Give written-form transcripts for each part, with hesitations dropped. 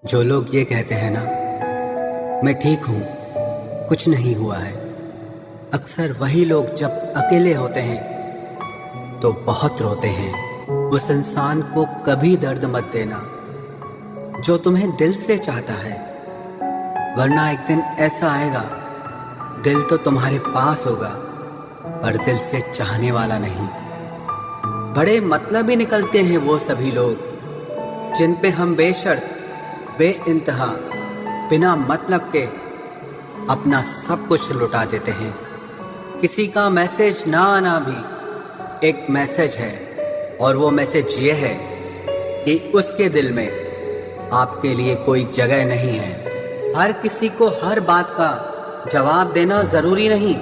जो लोग ये कहते हैं ना, मैं ठीक हूँ, कुछ नहीं हुआ है, अक्सर वही लोग जब अकेले होते हैं तो बहुत रोते हैं। उस इंसान को कभी दर्द मत देना जो तुम्हें दिल से चाहता है, वरना एक दिन ऐसा आएगा, दिल तो तुम्हारे पास होगा पर दिल से चाहने वाला नहीं। बड़े मतलबी निकलते हैं वो सभी लोग जिन पे हम बेशर्त बेइंतहा बिना मतलब के अपना सब कुछ लुटा देते हैं। किसी का मैसेज ना आना भी एक मैसेज है, और वो मैसेज ये है कि उसके दिल में आपके लिए कोई जगह नहीं है। हर किसी को हर बात का जवाब देना ज़रूरी नहीं।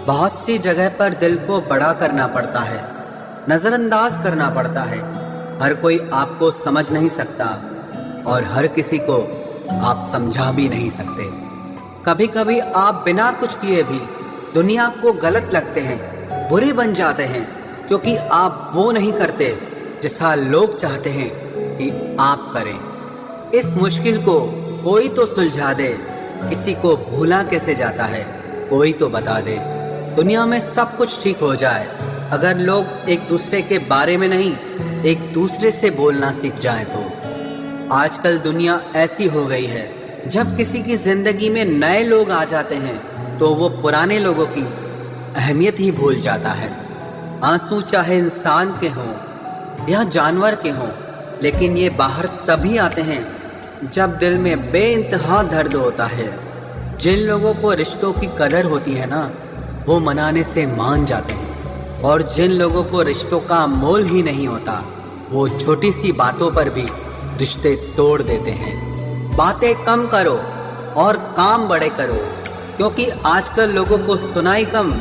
बहुत सी जगह पर दिल को बड़ा करना पड़ता है, नज़रअंदाज करना पड़ता है। हर कोई आपको समझ नहीं सकता और हर किसी को आप समझा भी नहीं सकते। कभी कभी आप बिना कुछ किए भी दुनिया को गलत लगते हैं, बुरे बन जाते हैं, क्योंकि आप वो नहीं करते जैसा लोग चाहते हैं कि आप करें। इस मुश्किल को कोई तो सुलझा दे। किसी को भूला कैसे जाता है, कोई तो बता दे। दुनिया में सब कुछ ठीक हो जाए अगर लोग एक दूसरे के बारे में नहीं, एक दूसरे से बोलना सीख जाएं तो। आजकल दुनिया ऐसी हो गई है, जब किसी की जिंदगी में नए लोग आ जाते हैं तो वो पुराने लोगों की अहमियत ही भूल जाता है। आंसू चाहे इंसान के हों या जानवर के हों, लेकिन ये बाहर तभी आते हैं जब दिल में बेइंतहा दर्द होता है। जिन लोगों को रिश्तों की कदर होती है ना, वो मनाने से मान जाते हैं, और जिन लोगों को रिश्तों का मोल ही नहीं होता, वो छोटी सी बातों पर भी रिश्ते तोड़ देते हैं। बातें कम करो और काम बड़े करो, क्योंकि आजकल लोगों को सुनाई कम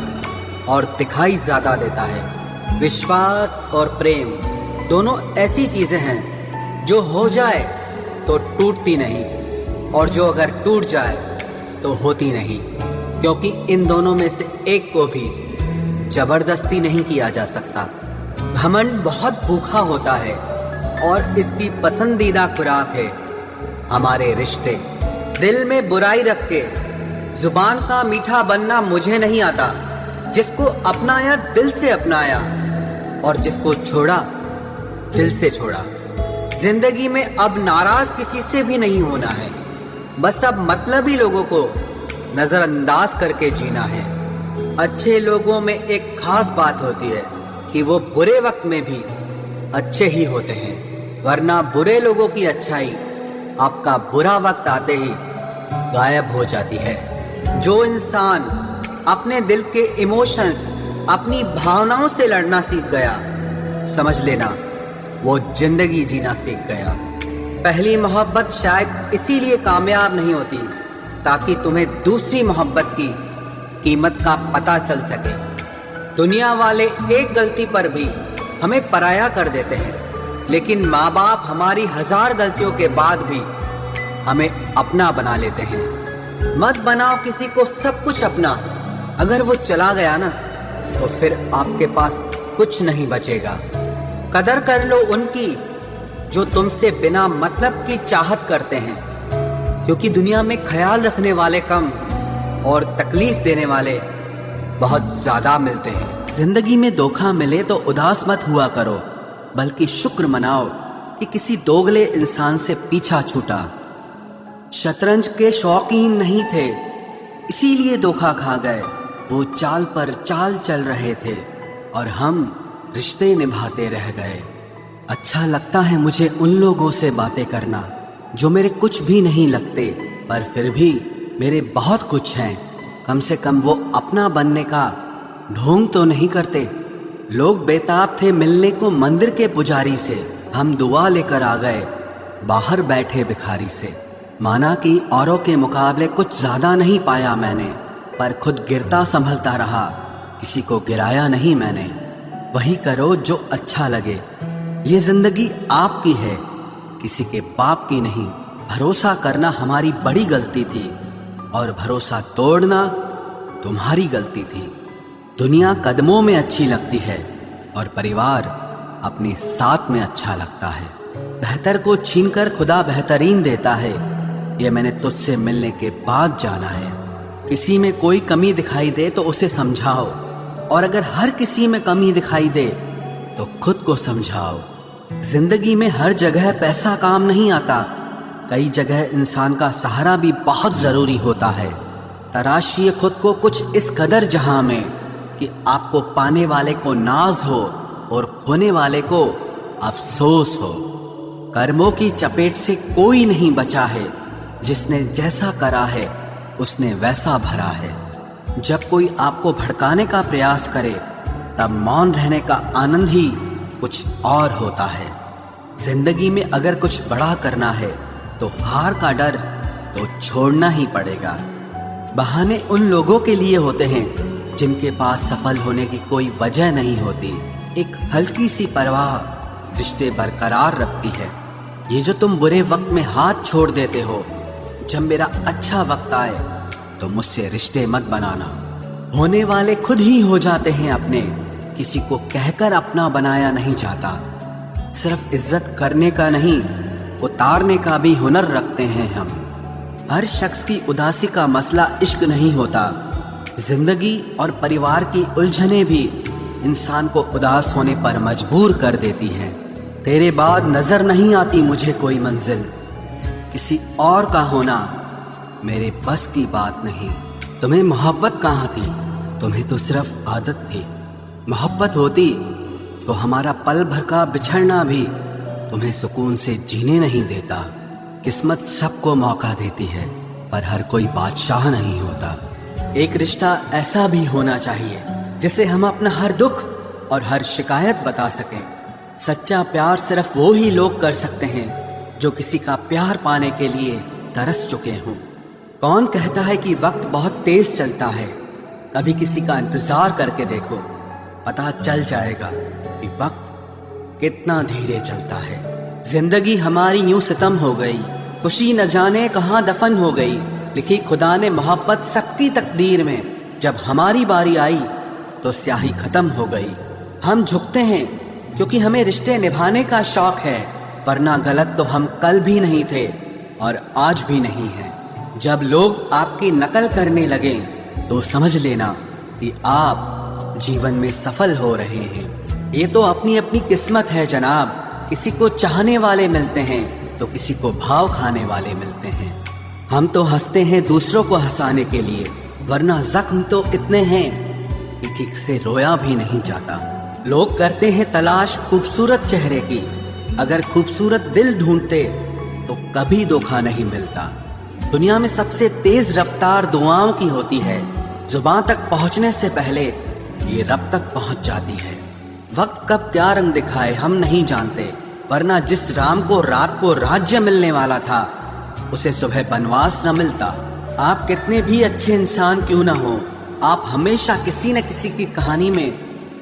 और दिखाई ज्यादा देता है। विश्वास और प्रेम दोनों ऐसी चीजें हैं जो हो जाए तो टूटती नहीं, और जो अगर टूट जाए तो होती नहीं, क्योंकि इन दोनों में से एक को भी जबरदस्ती नहीं किया जा सकता। घमंड बहुत भूखा होता है और इसकी पसंदीदा खुराक है हमारे रिश्ते। दिल में बुराई रख के जुबान का मीठा बनना मुझे नहीं आता। जिसको अपनाया दिल से अपनाया, और जिसको छोड़ा दिल से छोड़ा। जिंदगी में अब नाराज किसी से भी नहीं होना है, बस अब मतलबी लोगों को नजरअंदाज करके जीना है। अच्छे लोगों में एक खास बात होती है कि वो बुरे वक्त में भी अच्छे ही होते हैं, वरना बुरे लोगों की अच्छाई आपका बुरा वक्त आते ही गायब हो जाती है। जो इंसान अपने दिल के इमोशंस, अपनी भावनाओं से लड़ना सीख गया, समझ लेना वो जिंदगी जीना सीख गया। पहली मोहब्बत शायद इसीलिए कामयाब नहीं होती ताकि तुम्हें दूसरी मोहब्बत की कीमत का पता चल सके। दुनिया वाले एक गलती पर भी हमें पराया कर देते हैं, लेकिन माँ बाप हमारी 1000 गलतियों के बाद भी हमें अपना बना लेते हैं। मत बनाओ किसी को सब कुछ अपना। अगर वो चला गया ना, तो फिर आपके पास कुछ नहीं बचेगा। कदर कर लो उनकी जो तुमसे बिना मतलब की चाहत करते हैं, क्योंकि दुनिया में ख्याल रखने वाले कम और तकलीफ देने वाले बहुत ज्यादा मिलते हैं। जिंदगी में धोखा मिले तो उदास मत हुआ करो, बल्कि शुक्र मनाओ कि किसी दोगले इंसान से पीछा छूटा। शतरंज के शौकीन नहीं थे, इसीलिए धोखा खा गए। वो चाल पर चाल चल रहे थे और हम रिश्ते निभाते रह गए। अच्छा लगता है मुझे उन लोगों से बातें करना जो मेरे कुछ भी नहीं लगते, पर फिर भी मेरे बहुत कुछ हैं। कम से कम वो अपना बनने का ढोंग तो नहीं करते। लोग बेताब थे मिलने को मंदिर के पुजारी से, हम दुआ लेकर आ गए बाहर बैठे भिखारी से। माना कि औरों के मुकाबले कुछ ज्यादा नहीं पाया मैंने, पर खुद गिरता संभलता रहा, किसी को गिराया नहीं मैंने। वही करो जो अच्छा लगे, ये जिंदगी आपकी है, किसी के बाप की नहीं। भरोसा करना हमारी बड़ी गलती थी और भरोसा तोड़ना तुम्हारी गलती थी। दुनिया कदमों में अच्छी लगती है और परिवार अपने साथ में अच्छा लगता है। बेहतर को छीनकर खुदा बेहतरीन देता है, ये मैंने तुझसे मिलने के बाद जाना है। किसी में कोई कमी दिखाई दे तो उसे समझाओ, और अगर हर किसी में कमी दिखाई दे तो खुद को समझाओ। जिंदगी में हर जगह पैसा काम नहीं आता, कई जगह इंसान का सहारा भी बहुत जरूरी होता है। तराशिए खुद को कुछ इस कदर जहां में कि आपको पाने वाले को नाज हो और खोने वाले को अफसोस हो। कर्मों की चपेट से कोई नहीं बचा है, जिसने जैसा करा है उसने वैसा भरा है। जब कोई आपको भड़काने का प्रयास करे तब मौन रहने का आनंद ही कुछ और होता है। जिंदगी में अगर कुछ बड़ा करना है तो हार का डर तो छोड़ना ही पड़ेगा। बहाने उन लोगों के लिए होते हैं जिनके पास सफल होने की कोई वजह नहीं होती। एक हल्की सी परवाह रिश्ते बरकरार रखती है। ये जो तुम बुरे वक्त में हाथ छोड़ देते हो, जब मेरा अच्छा वक्त आए तो मुझसे रिश्ते मत बनाना। होने वाले खुद ही हो जाते हैं अपने, किसी को कहकर अपना बनाया नहीं जाता। सिर्फ इज्जत करने का नहीं, उतारने का भी हुनर रखते हैं हम। हर शख्स की उदासी का मसला इश्क नहीं होता। जिंदगी और परिवार की उलझनें भी इंसान को उदास होने पर मजबूर कर देती हैं। तेरे बाद नजर नहीं आती मुझे कोई मंजिल, किसी और का होना मेरे बस की बात नहीं। तुम्हें मोहब्बत कहाँ थी? तुम्हें तो सिर्फ आदत थी। मोहब्बत होती तो हमारा पल भर का बिछड़ना भी तुम्हें सुकून से जीने नहीं देता। किस्मत सबको मौका देती है, पर हर कोई बादशाह नहीं होता। एक रिश्ता ऐसा भी होना चाहिए जिसे हम अपना हर दुख और हर शिकायत बता सकें। सच्चा प्यार सिर्फ वो ही लोग कर सकते हैं जो किसी का प्यार पाने के लिए तरस चुके हों। कौन कहता है कि वक्त बहुत तेज चलता है? कभी किसी का इंतजार करके देखो, पता चल जाएगा कि वक्त कितना धीरे चलता है। जिंदगी हमारी यूं सितम हो गई, खुशी न जाने कहाँ दफन हो गई। लिखी खुदा ने मोहब्बत सबकी तकदीर में, जब हमारी बारी आई तो स्याही खत्म हो गई। हम झुकते हैं क्योंकि हमें रिश्ते निभाने का शौक है, वरना गलत तो हम कल भी नहीं थे और आज भी नहीं है। जब लोग आपकी नकल करने लगे तो समझ लेना कि आप जीवन में सफल हो रहे हैं। ये तो अपनी अपनी किस्मत है जनाब। किसी को चाहने वाले मिलते हैं तो किसी को भाव खाने वाले मिलते हैं। हम तो हंसते हैं दूसरों को हंसाने के लिए, वरना जख्म तो इतने हैं कि ठीक से रोया भी नहीं जाता। लोग करते हैं तलाश खूबसूरत चेहरे की, अगर खूबसूरत दिल ढूंढते तो कभी धोखा नहीं मिलता। दुनिया में सबसे तेज रफ्तार दुआओं की होती है। जुबान तक पहुंचने से पहले ये रब तक पहुंच जाती है। वक्त कब क्या रंग दिखाए हम नहीं जानते, वरना जिस राम को रात को राज्य मिलने वाला था उसे सुबह बनवास न मिलता। आप कितने भी अच्छे इंसान क्यों ना हो, आप हमेशा किसी न किसी की कहानी में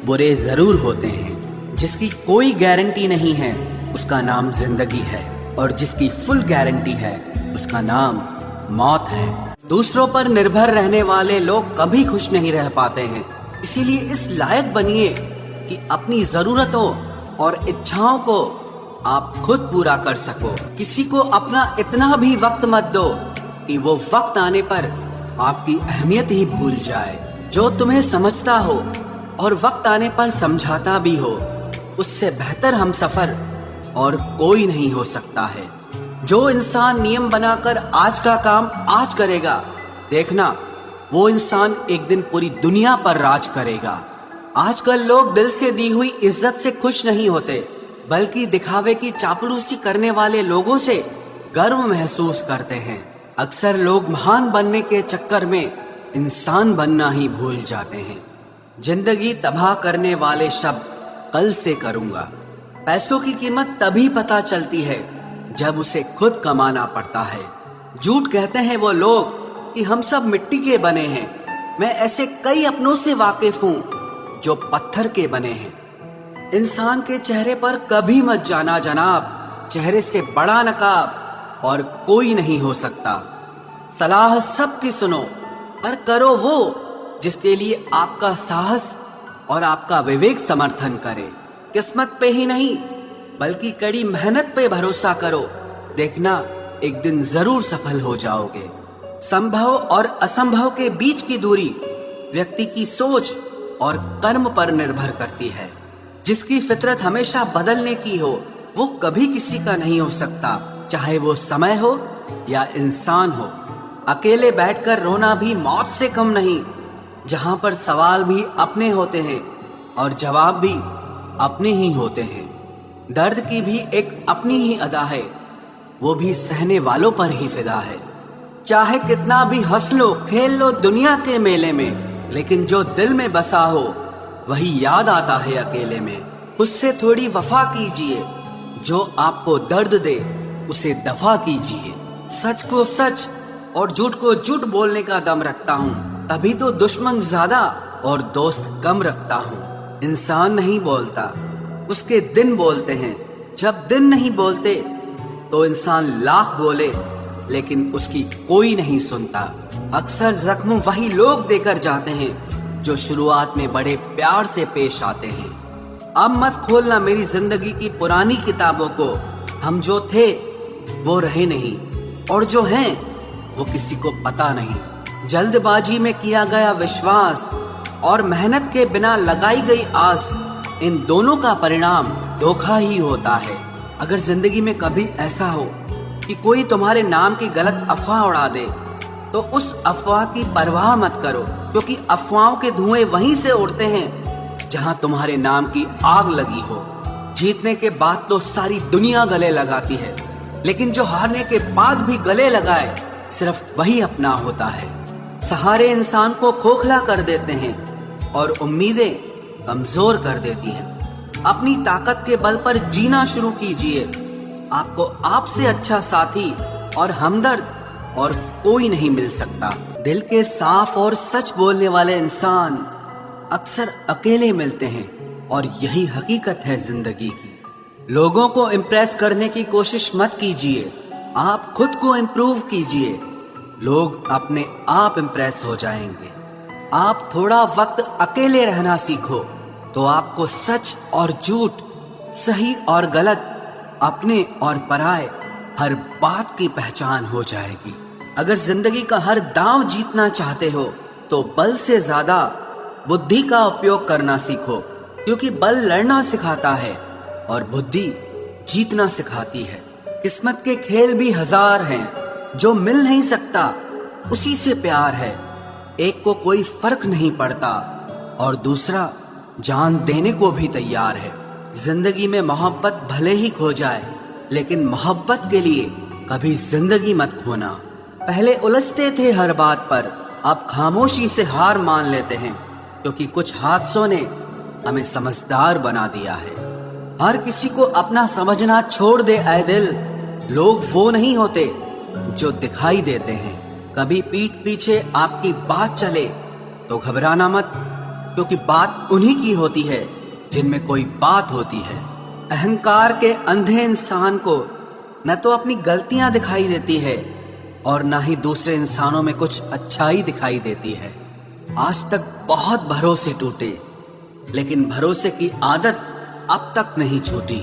बुरे जरूर होते हैं। जिसकी कोई गारंटी नहीं है उसका नाम जिंदगी है, और जिसकी फुल गारंटी है उसका नाम मौत है। दूसरों पर निर्भर रहने वाले लोग कभी खुश नहीं रह पाते हैं। इसीलिए इस लायक बनिए कि अपनी जरूरतों और इच्छाओं को आप खुद पूरा कर सको। किसी को अपना इतना भी वक्त मत दो कि वो वक्त आने पर आपकी अहमियत ही भूल जाए। जो तुम्हें समझता हो और वक्त आने पर समझाता भी हो, उससे बेहतर हम सफर और कोई नहीं हो सकता है। जो इंसान नियम बनाकर आज का काम आज करेगा, देखना वो इंसान एक दिन पूरी दुनिया पर राज करेगा। आजकल लोग दिल से दी हुई इज्जत से खुश नहीं होते, बल्कि दिखावे की चापलूसी करने वाले लोगों से गर्व महसूस करते हैं। अक्सर लोग महान बनने के चक्कर में इंसान बनना ही भूल जाते हैं। जिंदगी तबाह करने वाले शब्द कल से करूंगा। पैसों की कीमत तभी पता चलती है जब उसे खुद कमाना पड़ता है। झूठ कहते हैं वो लोग कि हम सब मिट्टी के बने हैं। मैं ऐसे कई अपनों से वाकिफ हूँ जो पत्थर के बने हैं। इंसान के चेहरे पर कभी मत जाना जनाब, चेहरे से बड़ा नकाब और कोई नहीं हो सकता। सलाह सबकी सुनो, पर करो वो जिसके लिए आपका साहस और आपका विवेक समर्थन करे। किस्मत पे ही नहीं बल्कि कड़ी मेहनत पे भरोसा करो। देखना एक दिन जरूर सफल हो जाओगे। संभव और असंभव के बीच की दूरी व्यक्ति की सोच और कर्म पर निर्भर करती है। जिसकी फितरत हमेशा बदलने की हो वो कभी किसी का नहीं हो सकता, चाहे वो समय हो या इंसान हो। अकेले बैठकर रोना भी मौत से कम नहीं, जहां पर सवाल भी अपने होते हैं और जवाब भी अपने ही होते हैं। दर्द की भी एक अपनी ही अदा है, वो भी सहने वालों पर ही फिदा है। चाहे कितना भी हंस लो खेल लो दुनिया के मेले में, लेकिन जो दिल में बसा हो वही याद आता है अकेले में। उससे थोड़ी वफा कीजिए, जो आपको दर्द दे उसे दफा कीजिए। सच को सच और झूठ को झूठ बोलने का दम रखता हूँ, तभी तो दुश्मन ज्यादा और दोस्त कम रखता हूँ। इंसान नहीं बोलता, उसके दिन बोलते हैं। जब दिन नहीं बोलते तो इंसान लाख बोले लेकिन उसकी कोई नहीं सुनता। अक्सर जख्म वही लोग देकर जाते हैं जो शुरुआत में बड़े प्यार से पेश आते हैं। अब मत खोलना मेरी जिंदगी की पुरानी किताबों को। हम जो थे वो रहे नहीं, और जो हैं वो किसी को पता नहीं। जल्दबाजी में किया गया विश्वास और मेहनत के बिना लगाई गई आस, इन दोनों का परिणाम धोखा ही होता है। अगर जिंदगी में कभी ऐसा हो कि कोई तुम्हारे नाम की गलत अफवाह उड़ा दे, तो उस अफवाह की परवाह मत करो, क्योंकि अफवाहों के धुएं वहीं से उड़ते हैं जहां तुम्हारे नाम की आग लगी हो। जीतने के बाद तो सारी दुनिया गले लगाती है, लेकिन जो हारने के बाद भी गले लगाए सिर्फ वही अपना होता है। सहारे इंसान को खोखला कर देते हैं और उम्मीदें कमजोर कर देती हैं। अपनी ताकत के बल पर जीना शुरू कीजिए। आपको आपसे अच्छा साथी और हमदर्द और कोई नहीं मिल सकता। दिल के साफ और सच बोलने वाले इंसान अक्सर अकेले मिलते हैं, और यही हकीकत है जिंदगी की। लोगों को इम्प्रेस करने की कोशिश मत कीजिए, आप खुद को इम्प्रूव कीजिए। लोग अपने आप इम्प्रेस हो जाएंगे। आप थोड़ा वक्त अकेले रहना सीखो तो आपको सच और झूठ, सही और गलत, अपने और पराये हर बात की पहचान हो जाएगी। अगर जिंदगी का हर दांव जीतना चाहते हो तो बल से ज्यादा बुद्धि का उपयोग करना सीखो, क्योंकि बल लड़ना सिखाता है और बुद्धि जीतना सिखाती है। किस्मत के खेल भी हजार हैं, जो मिल नहीं सकता उसी से प्यार है। एक को कोई फर्क नहीं पड़ता और दूसरा जान देने को भी तैयार है। जिंदगी में मोहब्बत भले ही खो जाए, लेकिन मोहब्बत के लिए कभी जिंदगी मत खोना। पहले उलझते थे हर बात पर, अब खामोशी से हार मान लेते हैं, क्योंकि कुछ हादसों ने हमें समझदार बना दिया है। हर किसी को अपना समझना छोड़ दे ऐ दिल। लोग वो नहीं होते जो दिखाई देते हैं। कभी पीठ पीछे आपकी बात चले तो घबराना मत, क्योंकि बात उन्हीं की होती है जिनमें कोई बात होती है। अहंकार के अंधे इंसान को न तो अपनी गलतियां दिखाई देती है और न ही दूसरे इंसानों में कुछ अच्छाई दिखाई देती है। आज तक बहुत भरोसे टूटे, लेकिन भरोसे की आदत अब तक नहीं छूटी।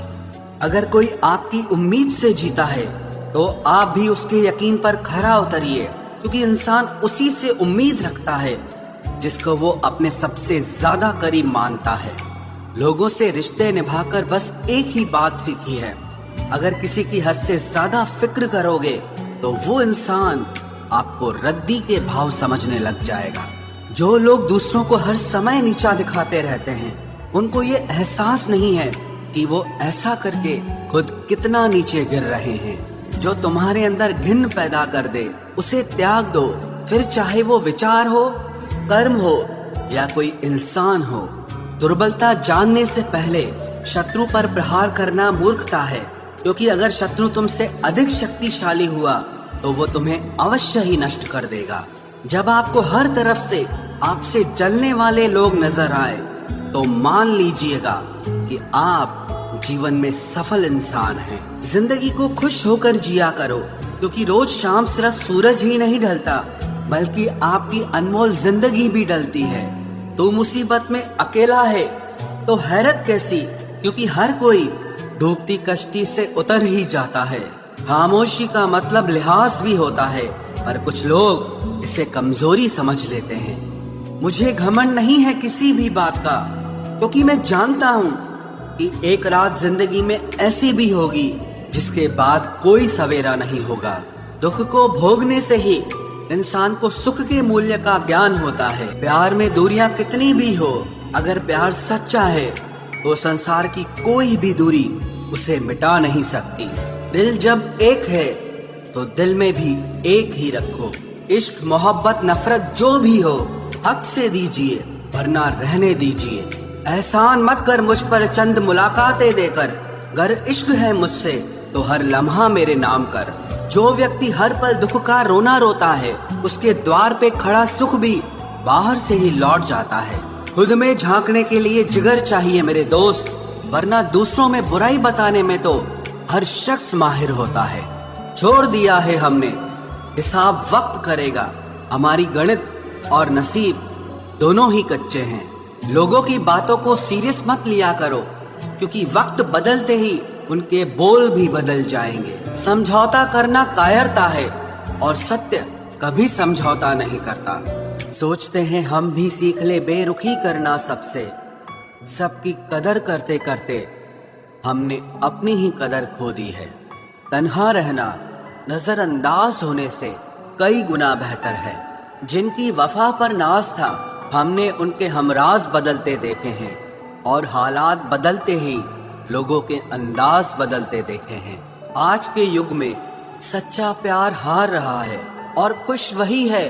अगर कोई आपकी उम्मीद से जीता है तो आप भी उसके यकीन पर खरा उतरिए, क्योंकि इंसान उसी से उम्मीद रखता है जिसको वो अपने सबसे ज्यादा करीब मानता है। लोगों से रिश्ते निभाकर बस एक ही बात सीखी है, अगर किसी की हद से ज्यादा फिक्र करोगे तो वो इंसान आपको रद्दी के भाव समझने लग जाएगा। जो लोग दूसरों को हर समय नीचा दिखाते रहते हैं, उनको ये एहसास नहीं है कि वो ऐसा करके खुद कितना नीचे गिर रहे हैं। जो तुम्हारे अंदर घिन पैदा कर दे उसे त्याग दो, फिर चाहे वो विचार हो, कर्म हो या कोई इंसान हो। दुर्बलता जानने से पहले शत्रु पर प्रहार करना मूर्खता है, क्योंकि अगर शत्रु तुमसे अधिक शक्तिशाली हुआ तो वो तुम्हें अवश्य ही नष्ट कर देगा। जब आपको हर तरफ से आपसे जलने वाले लोग नजर आए तो मान लीजिएगा कि आप जीवन में सफल इंसान हैं। जिंदगी को खुश होकर जिया करो, क्योंकि रोज शाम सिर्फ सूरज ही नहीं ढलता, बल्कि आपकी अनमोल जिंदगी भी ढलती है। तू मुसीबत में अकेला है तो हैरत कैसी, क्योंकि हर कोई डूबती कश्ती से उतर ही जाता है। खामोशी का मतलब लिहाज भी होता है, पर कुछ लोग इसे कमजोरी समझ लेते हैं। मुझे घमंड नहीं है किसी भी बात का, क्योंकि मैं जानता हूँ कि एक रात जिंदगी में ऐसी भी होगी जिसके बाद कोई सवेरा नहीं होगा। दुख को भोगने से ही इंसान को सुख के मूल्य का ज्ञान होता है। प्यार में दूरियां कितनी भी हो, अगर प्यार सच्चा है तो संसार की कोई भी दूरी उसे मिटा नहीं सकती। दिल जब एक है तो दिल में भी एक ही रखो। इश्क मोहब्बत नफरत जो भी हो हक से दीजिए, वरना रहने दीजिए। एहसान मत कर मुझ पर चंद मुलाकातें देकर, गर इश्क है मुझसे तो हर लम्हा मेरे नाम कर। जो व्यक्ति हर पल दुख का रोना रोता है, उसके द्वार पे खड़ा सुख भी बाहर से ही लौट जाता है। खुद में झांकने के लिए जिगर चाहिए मेरे दोस्त, वरना दूसरों में बुराई बताने में तो हर शख्स माहिर होता है। छोड़ दिया है हमने, हिसाब वक्त करेगा। हमारी गणित और नसीब दोनों ही कच्चे हैं। लोगों की बातों को सीरियस मत लिया करो, क्योंकि वक्त बदलते ही उनके बोल भी बदल जाएंगे। समझौता करना कायरता है और सत्य कभी समझौता नहीं करता। सोचते हैं हम भी सीख ले बेरुखी करना सबसे, सबकी कदर करते करते हमने अपनी ही कदर खो दी है। तन्हा रहना नजरअंदाज होने से कई गुना बेहतर है। जिनकी वफा पर नाज था, हमने उनके हमराज बदलते देखे हैं, और हालात बदलते ही लोगों के अंदाज बदलते देखे हैं। आज के युग में सच्चा प्यार हार रहा है, और खुश वही है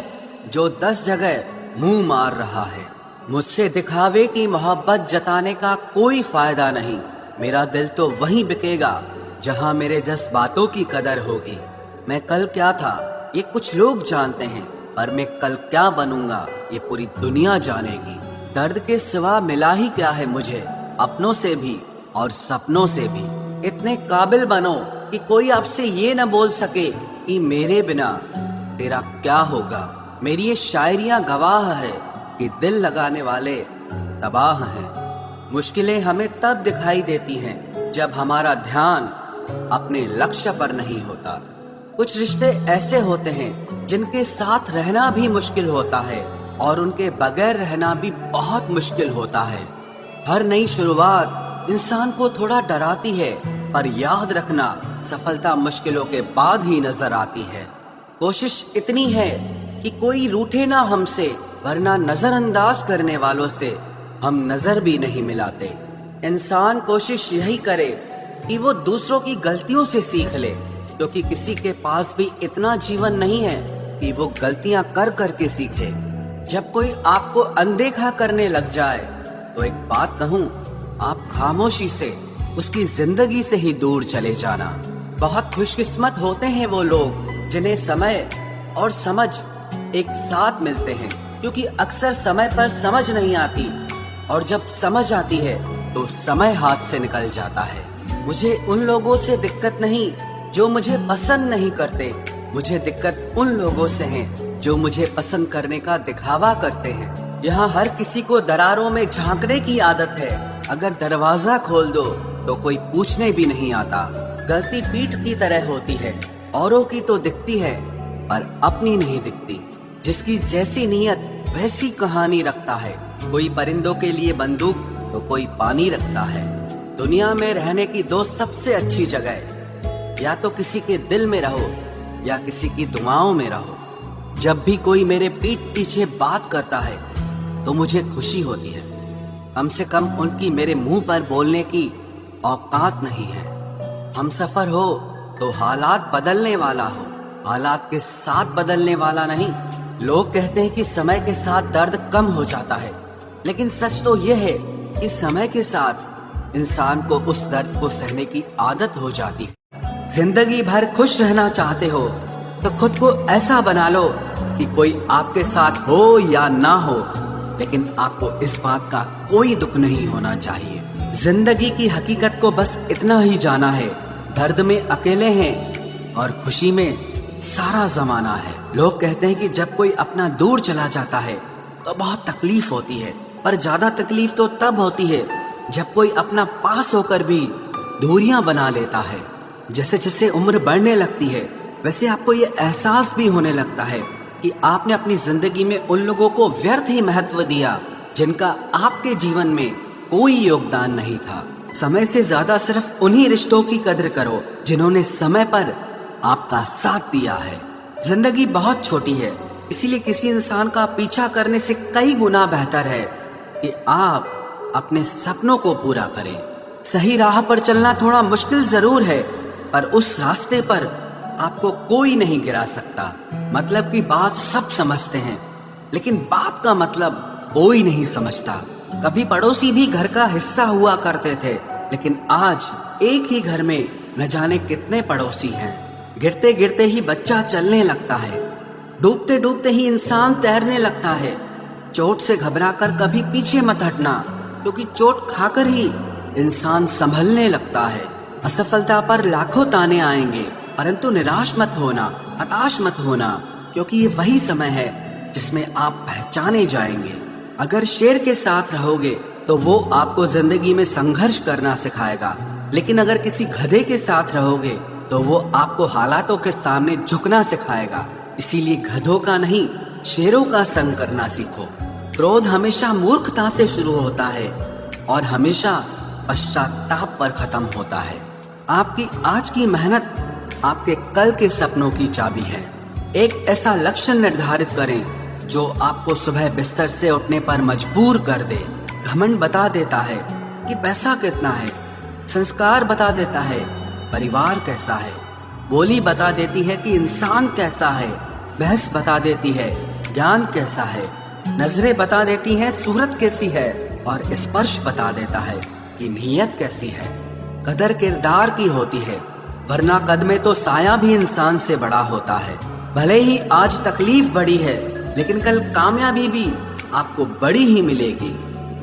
जो 10 जगह मुंह मार रहा है। मुझसे दिखावे की मोहब्बत जताने का कोई फायदा नहीं। मेरा दिल तो वहीं बिकेगा जहां मेरे जज्बातों की कदर होगी। मैं कल क्या था ये कुछ लोग जानते हैं, पर मैं कल क्या बनूंगा ये पूरी दुनिया जानेगी। दर्द के सिवा मिला ही क्या है मुझे, अपनों से भी और सपनों से भी। इतने काबिल बनो कि कोई आपसे ये न बोल सके कि मेरे बिना तेरा क्या होगा। मेरी ये शायरियां गवाह है कि दिल लगाने वाले तबाह हैं। मुश्किलें हमें तब दिखाई देती हैं जब हमारा ध्यान अपने लक्ष्य पर नहीं होता। कुछ रिश्ते ऐसे होते हैं जिनके साथ रहना भी मुश्किल होता है, और उनके बगैर रहना भी बहुत मुश्किल होता है। हर नई शुरुआत इंसान को थोड़ा डराती है, पर याद रखना सफलता मुश्किलों के बाद ही नजर आती है। कोशिश इतनी है कि कोई रूठे ना हमसे, वरना नजरअंदाज करने वालों से हम नजर भी नहीं मिलाते। इंसान कोशिश यही करे कि वो दूसरों की गलतियों से सीख ले, क्योंकि किसी के पास भी इतना जीवन नहीं है कि वो गलतियां कर करके सीखे। जब कोई आपको अनदेखा करने लग जाए तो एक बात कहूँ, आप खामोशी से उसकी जिंदगी से ही दूर चले जाना। बहुत खुशकिस्मत होते हैं वो लोग जिन्हें समय और समझ एक साथ मिलते हैं, क्योंकि अक्सर समय पर समझ नहीं आती, और जब समझ आती है तो समय हाथ से निकल जाता है। मुझे उन लोगों से दिक्कत नहीं जो मुझे पसंद नहीं करते, मुझे दिक्कत उन लोगों से है जो मुझे पसंद करने का दिखावा करते हैं। यहाँ हर किसी को दरारों में झांकने की आदत है। अगर दरवाजा खोल दो तो कोई पूछने भी नहीं आता। गलती पीठ की तरह होती है, औरों की तो दिखती है पर अपनी नहीं दिखती। जिसकी जैसी नीयत वैसी कहानी रखता है। कोई परिंदों के लिए बंदूक तो कोई पानी रखता है। दुनिया में रहने की दो सबसे अच्छी जगह, या तो किसी के दिल में रहो या किसी की दुआओं में रहो। जब भी कोई मेरे पीठ पीछे बात करता है तो मुझे खुशी होती है। कम से कम उनकी मेरे मुंह पर बोलने की औकात नहीं है। हम सफर हो तो हालात बदलने वाला हो, हालात के साथ बदलने वाला नहीं। लोग कहते हैं कि समय के साथ दर्द कम हो जाता है, लेकिन सच तो यह है कि समय के साथ इंसान को उस दर्द को सहने की आदत हो जाती है। जिंदगी भर खुश रहना चाहते हो तो खुद को ऐसा बना लो कि कोई आपके साथ हो या ना हो, लेकिन आपको इस बात का कोई दुख नहीं होना चाहिए। जिंदगी की हकीकत को बस इतना ही जाना है, दर्द में अकेले हैं और खुशी में सारा जमाना है। लोग कहते हैं कि जब कोई अपना दूर चला जाता है तो बहुत तकलीफ होती है, पर ज्यादा तकलीफ तो तब होती है जब कोई अपना पास होकर भी दूरियां बना लेता है। जैसे जैसे उम्र बढ़ने लगती है वैसे आपको ये एहसास भी होने लगता है कि आपने अपनी जिंदगी में उन लोगों को व्यर्थ ही महत्व दिया जिनका आपके जीवन में कोई योगदान नहीं था। समय से ज्यादा सिर्फ उन्हीं रिश्तों की कदर करो जिन्होंने समय पर आपका साथ दिया है। जिंदगी बहुत छोटी है, इसीलिए किसी इंसान का पीछा करने से कई गुना बेहतर है कि आप अपने सपनों को पूरा करें। सही राह पर चलना थोड़ा मुश्किल जरूर है, पर उस रास्ते पर आपको कोई नहीं गिरा सकता। मतलब की बात सब समझते हैं, लेकिन बात का मतलब कोई नहीं समझता। कभी पड़ोसी भी घर का हिस्सा हुआ करते थे, लेकिन आज एक ही घर में न जाने कितने पड़ोसी हैं। गिरते गिरते ही बच्चा चलने लगता है, डूबते डूबते ही इंसान तैरने लगता है। चोट से घबराकर कभी पीछे मत हटना, क्योंकि चोट खाकर ही इंसान संभलने लगता है। असफलता पर लाखों ताने आएंगे, परंतु निराश मत होना, हताश मत होना, क्योंकि ये वही समय है जिसमें आप पहचाने जाएंगे। अगर शेर के साथ रहोगे तो वो आपको जिंदगी में संघर्ष करना सिखाएगा, लेकिन अगर किसी गधे के साथ रहोगे तो वो आपको हालातों के सामने झुकना सिखाएगा। इसीलिए गधों का नहीं, शेरों का संग करना सीखो। क्रोध हमेशा मूर्खता से शुरू होता है और हमेशा पश्चाताप पर खत्म होता है। आपकी आज की मेहनत आपके कल के सपनों की चाबी है। एक ऐसा लक्ष्य निर्धारित करें जो आपको सुबह बिस्तर से उठने पर मजबूर कर दे। घमंड बता देता है कि पैसा कितना है, संस्कार बता देता है परिवार कैसा है, बोली बता देती है कि इंसान कैसा है, बहस बता देती है ज्ञान कैसा है, नजरें बता देती हैं सूरत कैसी है, और स्पर्श बता देता है कि नीयत कैसी है। कदर किरदार की होती है, वरना कद में तो साया भी इंसान से बड़ा होता है। भले ही आज तकलीफ बड़ी है, लेकिन कल कामयाबी भी आपको बड़ी ही मिलेगी।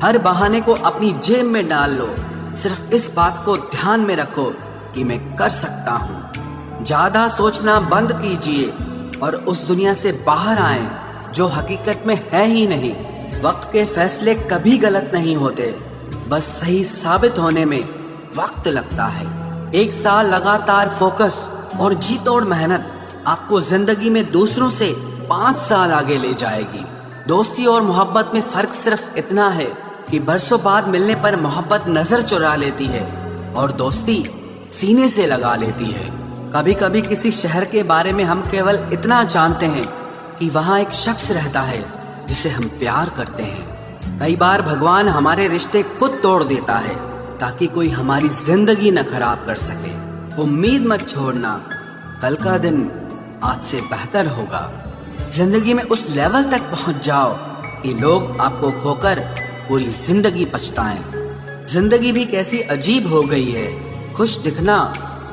हर बहाने को अपनी जेब में डाल लो, सिर्फ इस बात को ध्यान में रखो कि मैं कर सकता हूँ। ज्यादा सोचना बंद कीजिए और उस दुनिया से बाहर आए जो हकीकत में है ही नहीं। वक्त के फैसले कभी गलत नहीं होते, बस सही साबित होने में वक्त लगता है। 1 साल लगातार फोकस और जी तोड़ मेहनत आपको जिंदगी में दूसरों से 5 साल आगे ले जाएगी। दोस्ती और मोहब्बत में फर्क सिर्फ इतना है कि बरसों बाद मिलने पर मोहब्बत नजर चुरा लेती है और दोस्ती सीने से लगा लेती है। कभी कभी किसी शहर के बारे में हम केवल इतना जानते हैं कि वहाँ एक शख्स रहता है जिसे हम प्यार करते हैं। कई बार भगवान हमारे रिश्ते खुद तोड़ देता है ताकि कोई हमारी जिंदगी न खराब कर सके। उम्मीद मत छोड़ना, कल का दिन आज से बेहतर होगा। जिंदगी में उस लेवल तक पहुंच जाओ कि लोग आपको खोकर पूरी जिंदगी पछताएं। जिंदगी भी कैसी अजीब हो गई है, खुश दिखना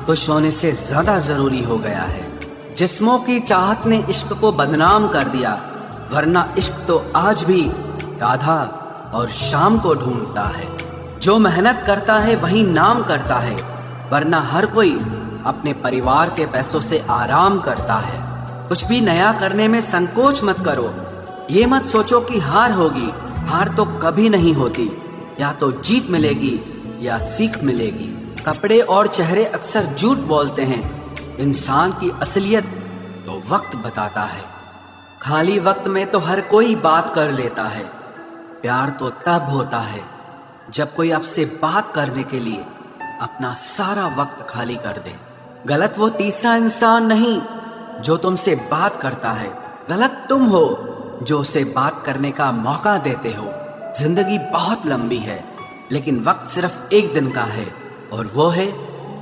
खुश होने से ज्यादा जरूरी हो गया है। जिस्मों की चाहत ने इश्क को बदनाम कर दिया, वरना इश्क तो आज भी राधा और शाम को ढूंढता है। जो मेहनत करता है वही नाम करता है, वरना हर कोई अपने परिवार के पैसों से आराम करता है। कुछ भी नया करने में संकोच मत करो। ये मत सोचो कि हार होगी, हार तो कभी नहीं होती, या तो जीत मिलेगी या सीख मिलेगी। कपड़े और चेहरे अक्सर झूठ बोलते हैं, इंसान की असलियत तो वक्त बताता है। खाली वक्त में तो हर कोई बात कर लेता है, प्यार तो तब होता है जब कोई आपसे बात करने के लिए अपना सारा वक्त खाली कर दे। गलत वो तीसरा इंसान नहीं जो तुमसे बात करता है, गलत तुम हो जो उसे बात करने का मौका देते हो। जिंदगी बहुत लंबी है, लेकिन वक्त सिर्फ एक दिन का है और वो है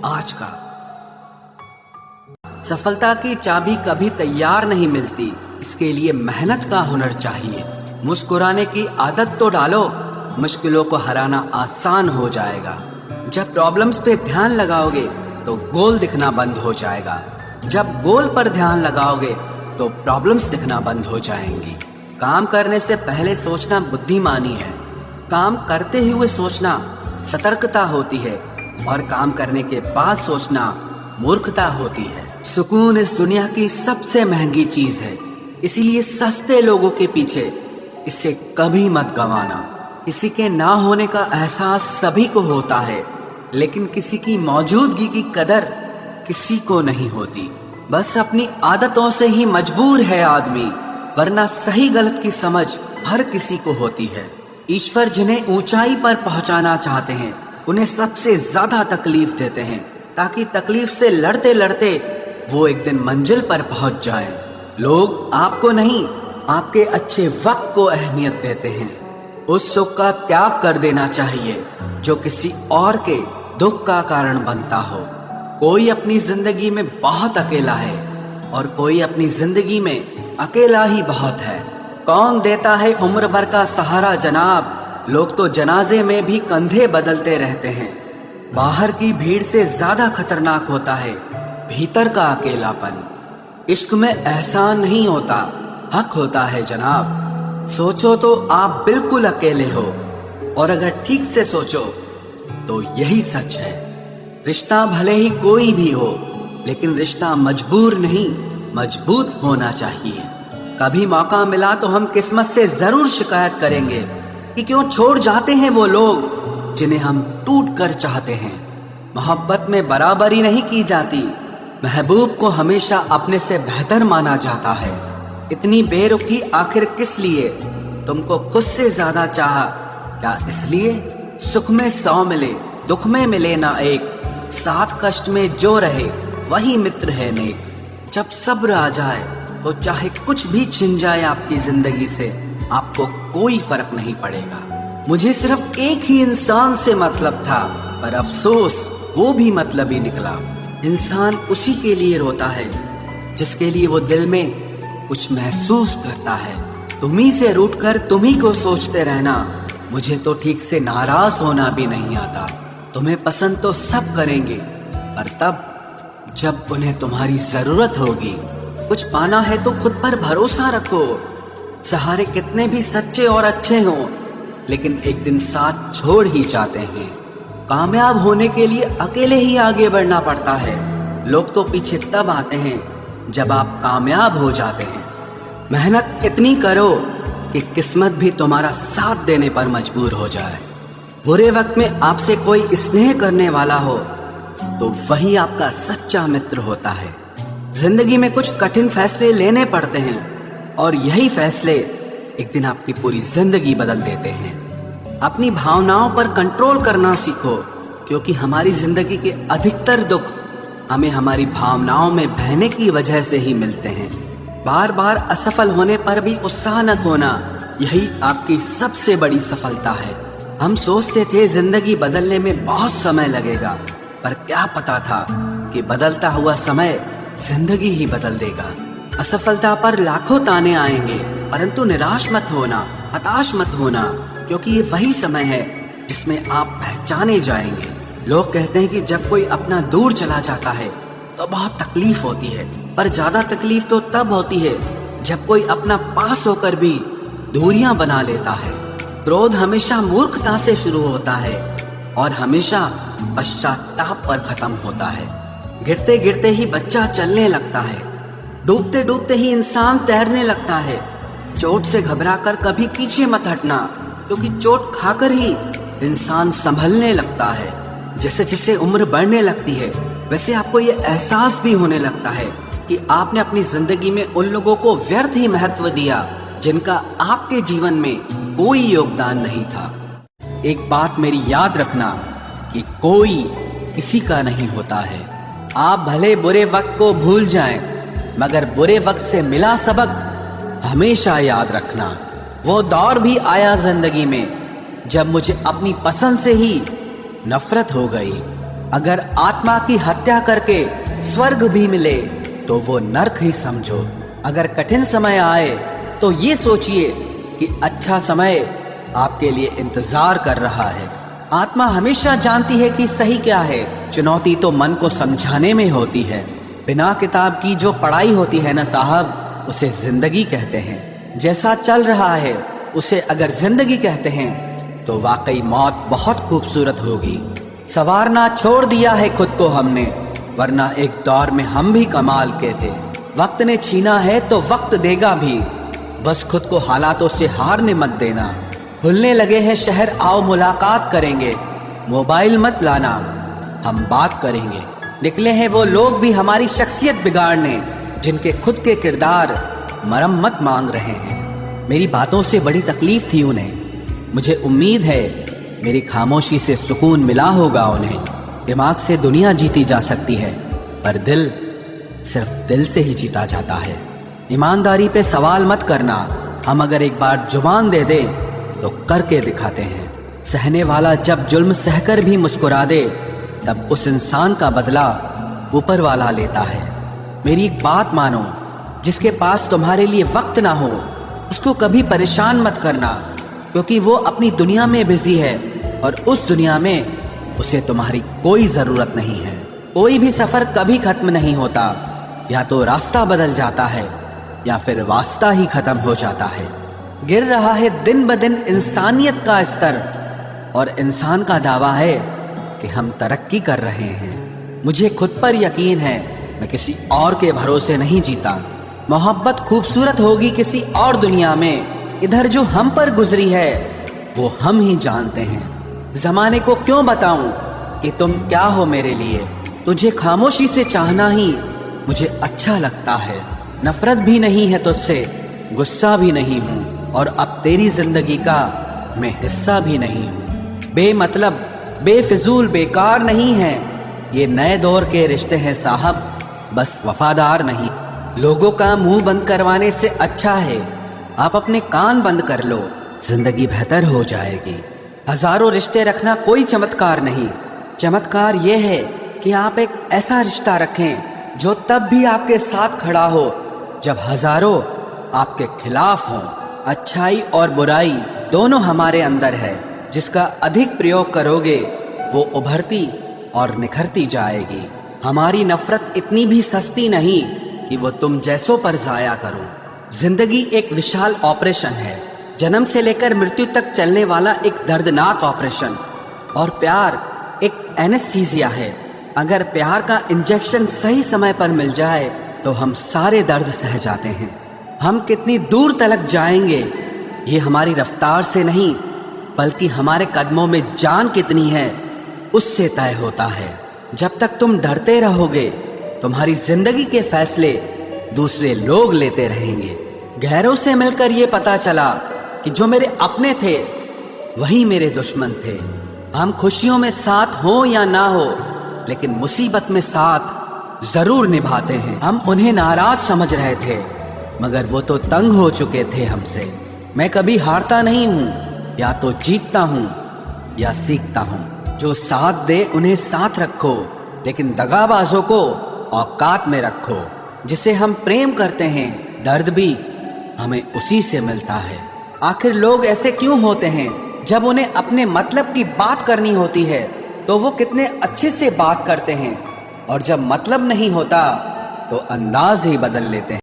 आज का। सफलता की चाबी कभी तैयार नहीं मिलती, इसके लिए मेहनत का हुनर चाहिए। मुस्कुराने की आदत तो डालो, मुश्किलों को हराना आसान हो जाएगा। जब प्रॉब्लम्स पे ध्यान लगाओगे तो गोल दिखना बंद हो जाएगा। जब गोल पर ध्यान लगाओगे तो प्रॉब्लम्स दिखना बंद हो जाएंगी। काम करने से पहले सोचना बुद्धिमानी है, काम करते हुए सोचना सतर्कता होती है, और काम करने के बाद सोचना मूर्खता होती है। सुकून इस दुनिया की सबसे महंगी चीज है, इसीलिए सस्ते लोगों के पीछे इसे कभी मत गंवाना। किसी के ना होने का एहसास सभी को होता है, लेकिन किसी की मौजूदगी की कदर किसी को नहीं होती। बस अपनी आदतों से ही मजबूर है आदमी, वरना सही गलत की समझ हर किसी को होती है। ईश्वर जिन्हें ऊंचाई पर पहुंचाना चाहते हैं उन्हें सबसे ज्यादा तकलीफ देते हैं, ताकि तकलीफ से लड़ते लड़ते वो एक दिन मंजिल पर पहुंच जाए। लोग आपको नहीं, आपके अच्छे वक्त को अहमियत देते हैं। उस सुख का त्याग कर देना चाहिए जो किसी और के दुख का कारण बनता हो। कोई अपनी जिंदगी में बहुत अकेला है और कोई अपनी जिंदगी में अकेला ही बहुत है। कौन देता है उम्र भर का सहारा जनाब, लोग तो जनाजे में भी कंधे बदलते रहते हैं। बाहर की भीड़ से ज्यादा खतरनाक होता है भीतर का अकेलापन। इश्क में एहसान नहीं होता, हक होता है जनाब। सोचो तो आप बिल्कुल अकेले हो, और अगर ठीक से सोचो तो यही सच है। रिश्ता भले ही कोई भी हो, लेकिन रिश्ता मजबूर नहीं, मजबूत होना चाहिए। कभी मौका मिला तो हम किस्मत से जरूर शिकायत करेंगे कि क्यों छोड़ जाते हैं वो लोग जिन्हें हम टूट कर चाहते हैं। मोहब्बत में बराबरी नहीं की जाती, महबूब को हमेशा अपने से बेहतर माना जाता है। इतनी बेरुखी आखिर किस लिए? तुमको खुद से ज्यादा चाहा, क्या इसलिए सुख में 100 मिले, दुख में मिले ना एक। साथ कष्ट में जो रहे वही मित्र है नेक। जब सब्र आ जाए तो चाहे कुछ भी छिन जाए आपकी जिंदगी से, आपको कोई फर्क नहीं पड़ेगा। मुझे सिर्फ एक ही इंसान से मतलब था, पर अफसोस वो भी मतलब ही निकला। इंसान उसी के लिए रोता है जिसके लिए वो दिल में कुछ महसूस करता है। तुम्ही से रूठकर तुम्ही को सोचते रहना, मुझे तो ठीक से नाराज होना भी नहीं आता। तुम्हें पसंद तो सब करेंगे, पर तब जब उन्हें तुम्हारी जरूरत होगी। कुछ पाना है तो खुद पर भरोसा रखो। सहारे कितने भी सच्चे और अच्छे हों, लेकिन एक दिन साथ छोड़ ही जाते हैं। कामयाब होने के लिए अकेले ही आगे बढ़ना पड़ता है। लोग तो पीछे तब आते हैं जब आप कामयाब हो जाते हैं। मेहनत इतनी करो कि किस्मत भी तुम्हारा साथ देने पर मजबूर हो जाए। बुरे वक्त में आपसे कोई स्नेह करने वाला हो तो वही आपका सच्चा मित्र होता है। जिंदगी में कुछ कठिन फैसले लेने पड़ते हैं, और यही फैसले एक दिन आपकी पूरी जिंदगी बदल देते हैं। अपनी भावनाओं पर कंट्रोल करना सीखो, क्योंकि हमारी जिंदगी के अधिकतर दुख हमें हमारी भावनाओं में बहने की वजह से ही मिलते हैं। बार बार असफल होने पर भी उत्साह न खोना, यही आपकी सबसे बड़ी सफलता है। हम सोचते थे जिंदगी बदलने में बहुत समय लगेगा, पर क्या पता था कि बदलता हुआ समय जिंदगी ही बदल देगा। असफलता पर लाखों ताने आएंगे, परंतु निराश मत होना, हताश मत होना, क्योंकि ये वही समय है जिसमें आप पहचाने जाएंगे। लोग कहते हैं कि जब कोई अपना दूर चला जाता है तो बहुत तकलीफ होती है, पर ज्यादा तकलीफ तो तब होती है जब कोई अपना पास होकर भी दूरियां बना लेता है। क्रोध हमेशा मूर्खता से शुरू होता है और हमेशा पश्चाताप पर खत्म होता है। गिरते गिरते ही बच्चा चलने लगता है, डूबते डूबते ही इंसान तैरने लगता है। चोट से घबराकर कभी पीछे मत हटना, क्योंकि चोट खाकर ही इंसान संभलने लगता है। जैसे जैसे उम्र बढ़ने लगती है, वैसे आपको ये एहसास भी होने लगता है कि आपने अपनी जिंदगी में उन लोगों को व्यर्थ ही महत्व दिया जिनका आपके जीवन में कोई योगदान नहीं था। एक बात मेरी याद रखना कि कोई किसी का नहीं होता है। आप भले बुरे वक्त को भूल जाएं, मगर बुरे वक्त से मिला सबक हमेशा याद रखना। वो दौर भी आया जिंदगी में जब मुझे अपनी पसंद से ही नफरत हो गई। अगर आत्मा की हत्या करके स्वर्ग भी मिले तो वो नरक ही समझो। अगर कठिन समय आए तो ये सोचिए कि अच्छा समय आपके लिए इंतजार कर रहा है। आत्मा हमेशा जानती है कि सही क्या है। चुनौती तो मन को समझाने में होती है। बिना किताब की जो पढ़ाई होती है ना साहब, उसे जिंदगी कहते हैं। जैसा चल रहा है उसे अगर जिंदगी कहते हैं तो वाकई मौत बहुत खूबसूरत होगी। संवारना छोड़ दिया है खुद को हमने, वरना एक दौर में हम भी कमाल के थे। वक्त ने छीना है तो वक्त देगा भी, बस खुद को हालातों से हारने मत देना। खुलने लगे हैं शहर, आओ मुलाकात करेंगे। मोबाइल मत लाना, हम बात करेंगे। निकले हैं वो लोग भी हमारी शख्सियत बिगाड़ने, जिनके खुद के किरदार मरम्मत मांग रहे हैं। मेरी बातों से बड़ी तकलीफ थी उन्हें। मुझे उम्मीद है मेरी खामोशी से सुकून मिला होगा उन्हें। दिमाग से दुनिया जीती जा सकती है, पर दिल सिर्फ दिल से ही जीता जाता है। ईमानदारी पे सवाल मत करना, हम अगर एक बार जुबान दे दे तो करके दिखाते हैं। सहने वाला जब जुल्म सहकर भी मुस्कुरा दे, तब उस इंसान का बदला ऊपर वाला लेता है। मेरी एक बात मानो, जिसके पास तुम्हारे लिए वक्त ना हो उसको कभी परेशान मत करना, क्योंकि वो अपनी दुनिया में बिजी है और उस दुनिया में उसे तुम्हारी कोई जरूरत नहीं है। कोई भी सफर कभी खत्म नहीं होता, या तो रास्ता बदल जाता है या फिर वास्ता ही खत्म हो जाता है। गिर रहा है दिन ब दिन इंसानियत का स्तर, और इंसान का दावा है कि हम तरक्की कर रहे हैं। मुझे खुद पर यकीन है, मैं किसी और के भरोसे नहीं जीता। मोहब्बत खूबसूरत होगी किसी और दुनिया में, इधर जो हम पर गुजरी है वो हम ही जानते हैं। जमाने को क्यों बताऊं कि तुम क्या हो मेरे लिए। तुझे खामोशी से चाहना ही मुझे अच्छा लगता है। नफरत भी नहीं है तुझसे, गुस्सा भी नहीं हूँ, और अब तेरी जिंदगी का मैं हिस्सा भी नहीं हूँ। बेमतलब, बेफिजूल, बेकार नहीं है ये नए दौर के रिश्ते हैं साहब, बस वफादार नहीं। लोगों का मुंह बंद करवाने से अच्छा है आप अपने कान बंद कर लो, जिंदगी बेहतर हो जाएगी। हजारों रिश्ते रखना कोई चमत्कार नहीं, चमत्कार यह है कि आप एक ऐसा रिश्ता रखें जो तब भी आपके साथ खड़ा हो जब हजारों आपके खिलाफ हों। अच्छाई और बुराई दोनों हमारे अंदर है, जिसका अधिक प्रयोग करोगे वो उभरती और निखरती जाएगी। हमारी नफरत इतनी भी सस्ती नहीं कि वो तुम जैसों पर जाया करो। जिंदगी एक विशाल ऑपरेशन है, जन्म से लेकर मृत्यु तक चलने वाला एक दर्दनाक ऑपरेशन, और प्यार एक एनेस्थीसिया है। अगर प्यार का इंजेक्शन सही समय पर मिल जाए तो हम सारे दर्द सह जाते हैं। हम कितनी दूर तलक जाएंगे ये हमारी रफ्तार से नहीं, बल्कि हमारे कदमों में जान कितनी है उससे तय होता है। जब तक तुम डरते रहोगे तुम्हारी जिंदगी के फैसले दूसरे लोग लेते रहेंगे। गैरों से मिलकर ये पता चला कि जो मेरे अपने थे वही मेरे दुश्मन थे। हम खुशियों में साथ हो या ना हो, लेकिन मुसीबत में साथ जरूर निभाते हैं। हम उन्हें नाराज समझ रहे थे, मगर वो तो तंग हो चुके थे हमसे। मैं कभी हारता नहीं हूँ, या तो जीतता हूँ या सीखता हूँ। जो साथ दे उन्हें साथ रखो, लेकिन दगाबाजों को औकात में रखो। जिसे हम प्रेम करते हैं दर्द भी हमें उसी से मिलता है। आखिर लोग ऐसे क्यों होते हैं, जब उन्हें अपने मतलब की बात करनी होती है तो वो कितने अच्छे से बात करते हैं, और जब मतलब नहीं होता तो अंदाज ही बदल लेते हैं।